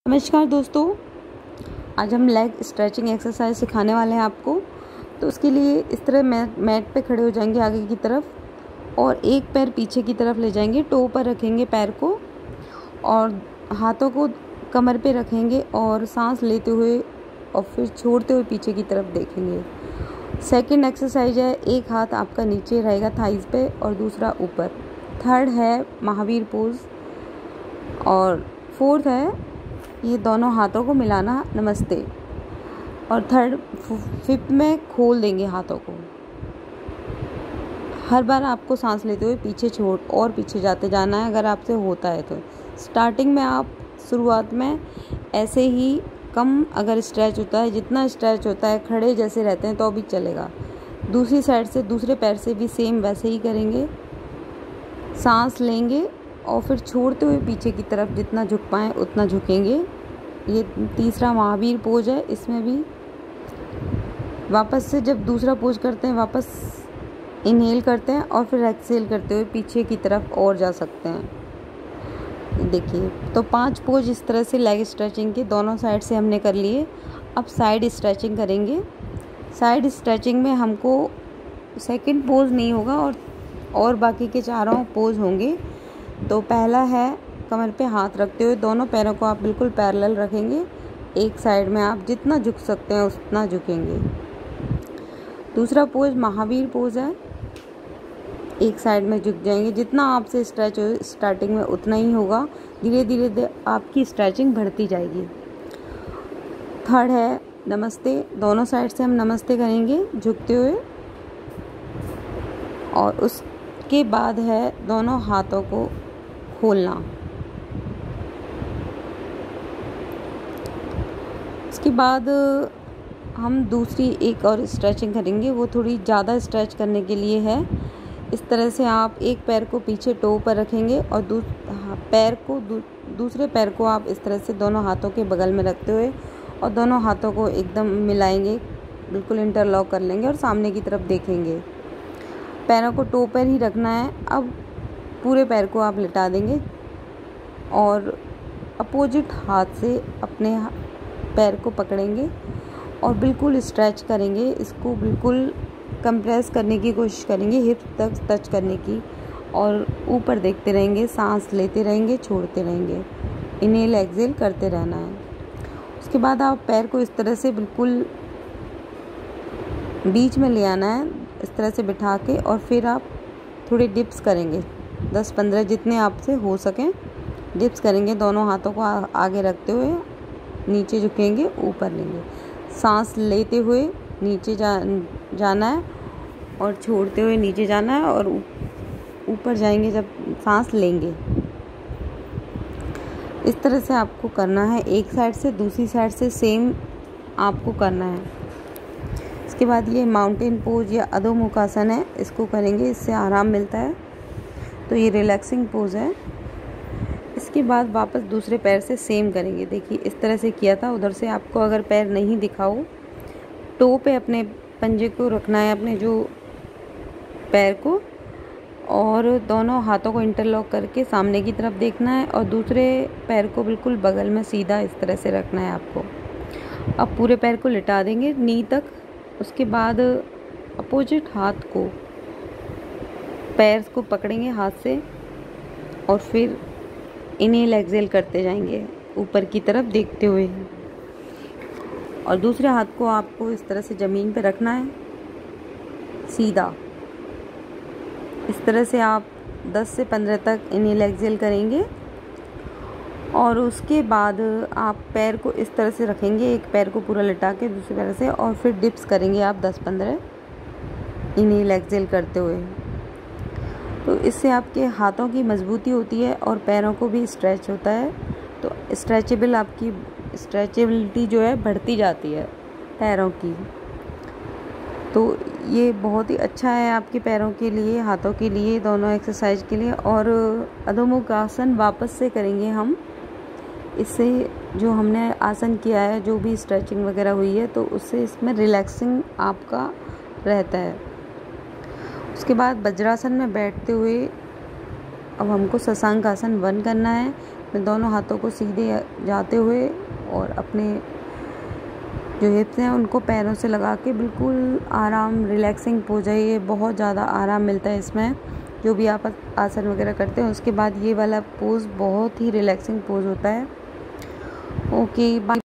नमस्कार दोस्तों, आज हम लेग स्ट्रेचिंग एक्सरसाइज सिखाने वाले हैं आपको। तो उसके लिए इस तरह मैट पे खड़े हो जाएंगे आगे की तरफ और एक पैर पीछे की तरफ ले जाएंगे, टो पर रखेंगे पैर को और हाथों को कमर पे रखेंगे और सांस लेते हुए और फिर छोड़ते हुए पीछे की तरफ देखेंगे। सेकंड एक्सरसाइज है, एक हाथ आपका नीचे रहेगा थाइस पे और दूसरा ऊपर। थर्ड है महावीर पोज और फोर्थ है ये दोनों हाथों को मिलाना नमस्ते। और फिफ्थ में खोल देंगे हाथों को। हर बार आपको सांस लेते हुए पीछे छोड़ और पीछे जाते जाना है अगर आपसे होता है तो। स्टार्टिंग में आप शुरुआत में ऐसे ही कम अगर स्ट्रेच होता है, जितना स्ट्रेच होता है खड़े जैसे रहते हैं तो भी चलेगा। दूसरी साइड से दूसरे पैर से भी सेम वैसे ही करेंगे। सांस लेंगे और फिर छोड़ते हुए पीछे की तरफ जितना झुक पाएँ उतना झुकेंगे। ये तीसरा महावीर पोज है। इसमें भी वापस से जब दूसरा पोज करते हैं वापस इनहेल करते हैं और फिर एक्सहेल करते हुए पीछे की तरफ और जा सकते हैं। देखिए, तो 5 पोज इस तरह से लेग स्ट्रेचिंग के दोनों साइड से हमने कर लिए। अब साइड स्ट्रेचिंग करेंगे। साइड स्ट्रेचिंग में हमको सेकंड पोज नहीं होगा और बाकी के चारों पोज होंगे। तो पहला है कमर पे हाथ रखते हुए दोनों पैरों को आप बिल्कुल पैरेलल रखेंगे। एक साइड में आप जितना झुक सकते हैं उतना झुकेंगे। दूसरा पोज महावीर पोज है। एक साइड में झुक जाएंगे, जितना आपसे स्ट्रेच हो स्टार्टिंग में उतना ही होगा। धीरे धीरे आपकी स्ट्रेचिंग बढ़ती जाएगी। थर्ड है नमस्ते। दोनों साइड से हम नमस्ते करेंगे झुकते हुए। और उसके बाद है दोनों हाथों को खोलना। इसके बाद हम दूसरी एक और स्ट्रेचिंग करेंगे, वो थोड़ी ज़्यादा स्ट्रेच करने के लिए है। इस तरह से आप एक पैर को पीछे टो पर रखेंगे और दूसरे पैर को आप इस तरह से दोनों हाथों के बगल में रखते हुए और दोनों हाथों को एकदम मिलाएंगे, बिल्कुल इंटरलॉक कर लेंगे और सामने की तरफ देखेंगे। पैरों को टो पर ही रखना है। अब पूरे पैर को आप लिटा देंगे और अपोजिट हाथ से अपने पैर को पकड़ेंगे और बिल्कुल स्ट्रेच करेंगे। इसको बिल्कुल कंप्रेस करने की कोशिश करेंगे, हिप तक टच करने की, और ऊपर देखते रहेंगे, सांस लेते रहेंगे, छोड़ते रहेंगे, इनहेल एक्सहेल करते रहना है। उसके बाद आप पैर को इस तरह से बिल्कुल बीच में ले आना है, इस तरह से बिठा के, और फिर आप थोड़े डिप्स करेंगे, 10-15 जितने आपसे हो सकें डिप्स करेंगे। दोनों हाथों को आगे रखते हुए नीचे झुकेंगे, ऊपर लेंगे, सांस लेते हुए नीचे जाना है और छोड़ते हुए नीचे जाना है और ऊपर जाएंगे जब सांस लेंगे। इस तरह से आपको करना है। एक साइड से दूसरी साइड से सेम आपको करना है। इसके बाद ये माउंटेन पोज या अधोमुखासन है, इसको करेंगे, इससे आराम मिलता है। तो ये रिलैक्सिंग पोज है। इसके बाद वापस दूसरे पैर से सेम करेंगे। देखिए, इस तरह से किया था, उधर से आपको अगर पैर नहीं दिखाओ, टो पे अपने पंजे को रखना है, अपने जो पैर को, और दोनों हाथों को इंटरलॉक करके सामने की तरफ देखना है और दूसरे पैर को बिल्कुल बगल में सीधा इस तरह से रखना है आपको। अब पूरे पैर को लिटा देंगे नी तक। उसके बाद अपोजिट हाथ को, पैर को पकड़ेंगे हाथ से और फिर इनहेल एक्सहेल करते जाएंगे ऊपर की तरफ देखते हुए। और दूसरे हाथ को आपको इस तरह से ज़मीन पे रखना है सीधा। इस तरह से आप 10 से 15 तक इनहेल एक्सहेल करेंगे। और उसके बाद आप पैर को इस तरह से रखेंगे, एक पैर को पूरा लिटा के दूसरे पैर से, और फिर डिप्स करेंगे आप 10-15 इनहेल एक्सहेल करते हुए। तो इससे आपके हाथों की मजबूती होती है और पैरों को भी स्ट्रेच होता है। तो आपकी स्ट्रेचेबिलिटी जो है बढ़ती जाती है पैरों की। तो ये बहुत ही अच्छा है आपके पैरों के लिए, हाथों के लिए, दोनों एक्सरसाइज के लिए। और अधोमुख आसन वापस से करेंगे हम। इससे जो हमने आसन किया है, जो भी स्ट्रेचिंग वगैरह हुई है, तो उससे इसमें रिलैक्सिंग आपका रहता है। उसके बाद वज्रासन में बैठते हुए अब हमको शशांक आसन 1 करना है। अपने दोनों हाथों को सीधे जाते हुए और अपने जो हिप्स हैं उनको पैरों से लगा के बिल्कुल आराम रिलैक्सिंग पोज है ये। बहुत ज़्यादा आराम मिलता है इसमें, जो भी आप आसन वगैरह करते हैं। उसके बाद ये वाला पोज बहुत ही रिलैक्सिंग पोज होता है। Okay bye.